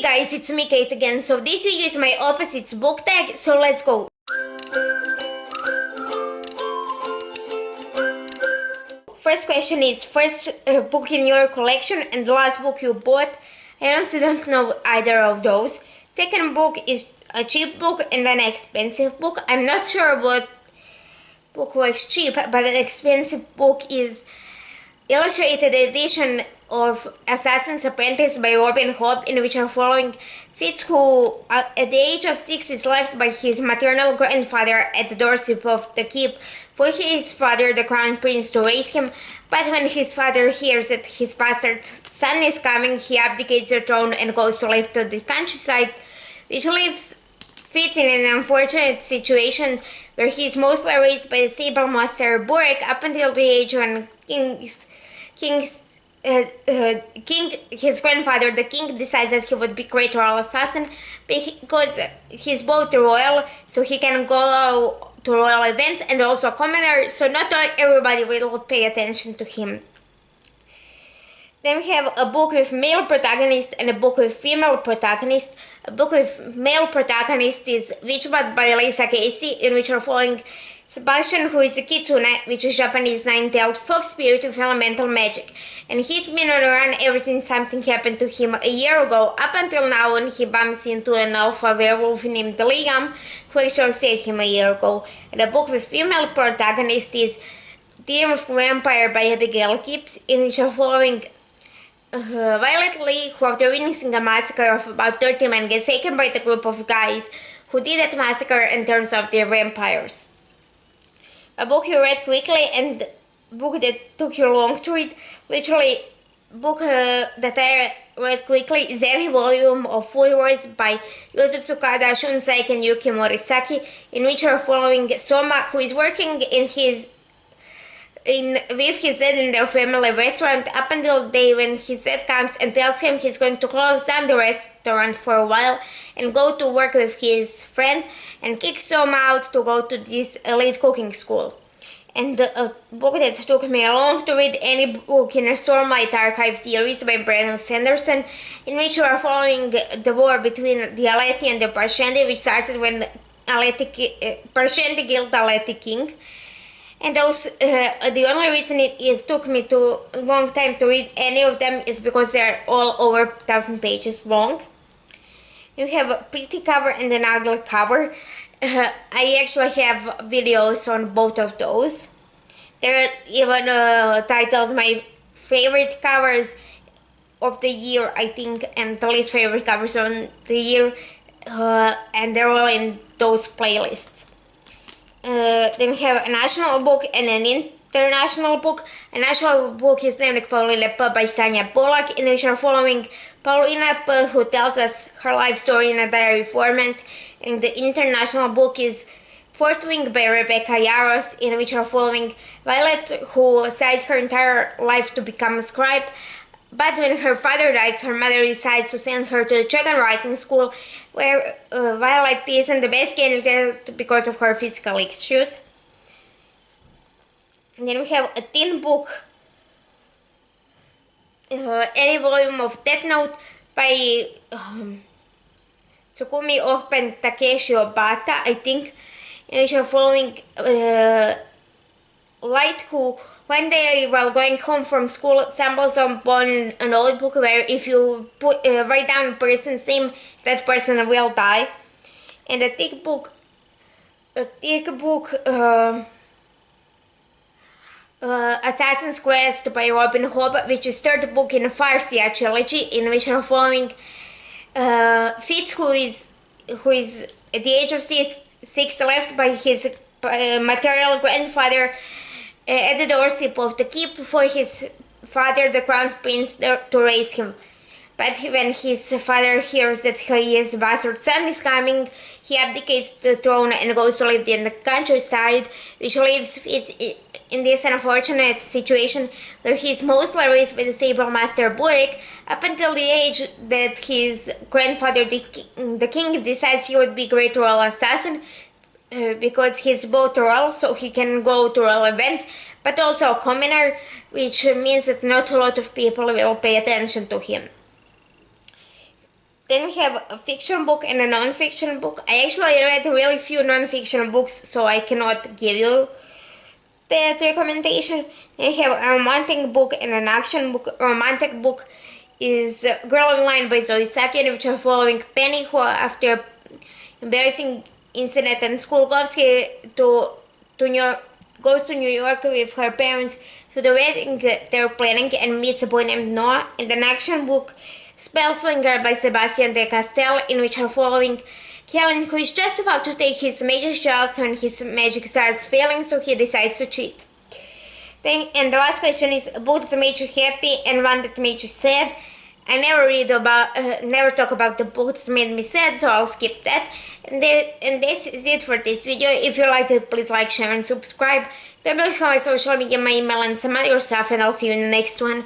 guys, it's me Kate again. So this video is my opposites book tag, so let's go. First question is, first book in your collection and the last book you bought? I honestly don't know either of those. Second book is a cheap book and an expensive book. I'm not sure what book was cheap, but an expensive book is illustrated edition of Assassin's Apprentice by Robin Hobb, in which are following Fitz, who at the age of 6 is left by his maternal grandfather at the doorstep of the keep for his father, the crown prince, to raise him. But when his father hears that his bastard son is coming, he abdicates the throne and goes to live to the countryside, which leaves Fitz in an unfortunate situation where he is mostly raised by the sable master Burek up until the age when his grandfather, the king, decides that he would be great royal assassin because he's both royal, so he can go to royal events, and also a commoner, so not everybody will pay attention to him. Then we have a book with male protagonist and a book with female protagonist. A book with male protagonist is Witchbot by Lisa Casey, in which are following Sebastian, who is a kitsune, which is Japanese nine-tailed fox spirit with elemental magic, and he's been on a run ever since something happened to him a year ago, up until now when he bumps into an alpha werewolf named Liam, who actually saved him a year ago. And a book with female protagonist is Team of Vampire by Abigail Kipps, in which are following Violet Lee, who after witnessing a massacre of about 30 men gets taken by the group of guys who did that massacre and turns out they're vampires. A book you read quickly and book that took you long to read. Literally, book that I read quickly is every volume of Food Wars by Yozo Tsukada, Shun Saiki, and Yuki Morisaki, in which are following Soma, who is working with his dad in their family restaurant up until the day when his dad comes and tells him he's going to close down the restaurant for a while and go to work with his friend and kick Soma out to go to this elite cooking school. And a book that took me long to read, any book in a Stormlight Archive series by Brandon Sanderson, in which we are following the war between the Aleti and the Parshendi, which started when Parshendi killed the Aleti king. And also, the only reason it took me too long time to read any of them is because they're all over 1,000 pages long. You have a pretty cover and an ugly cover. I actually have videos on both of those. They're even titled my favorite covers of the year, I think, and the least favorite covers of the year, and they're all in those playlists. Then we have a national book and an international book. A national book is named Paulina P by Sanya Polak, in which are following Paulina P, who tells us her life story in a diary format. And the international book is Fourth Wing by Rebecca Yaros, in which are following Violet, who said her entire life to become a scribe. But when her father dies, her mother decides to send her to the Dragon Writing School, where Violet isn't the best candidate because of her physical issues. And then we have a teen book, any volume of Death Note by Tsukumi Off and Takeshi Obata, I think, in which are following Light, who when they were going home from school stumbles upon an old book where if you write down a person's name, that person will die. And a thick book, Assassin's Quest by Robin Hobb, which is third book in a Farsia trilogy, in which are following Fitz, who is at the age of 6 left by his maternal grandfather at the doorstep of the keep for his father, the crown prince, to raise him. But when his father hears that his bastard son is coming, he abdicates the throne and goes to live in the countryside, which leaves Fitz in this unfortunate situation where he is mostly raised by the sable master Burek up until the age that his grandfather, the king, decides he would be great royal assassin, because he's both royal, so he can go to royal events, but also a commoner, which means that not a lot of people will pay attention to him. Then we have a fiction book and a non-fiction book. I actually read really few non-fiction books, so I cannot give you that recommendation. Then we have a romantic book and an action book. A romantic book is Girl in Line by Zoe Saki, which are following Penny, who after embarrassing incident in school to New York, goes to New York with her parents to the wedding they're planning and meets a boy named Noah. And an action book, Spellslinger by Sebastian de Castell, in which are following Kellen, who is just about to take his major shots when his magic starts failing, so he decides to cheat. And the last question is a book that made you happy and one that made you sad. I never talk about the book that made me sad, so I'll skip that. And this is it for this video. If you liked it, please like, share, and subscribe. Don't know how my social media, my email, and some other stuff, and I'll see you in the next one.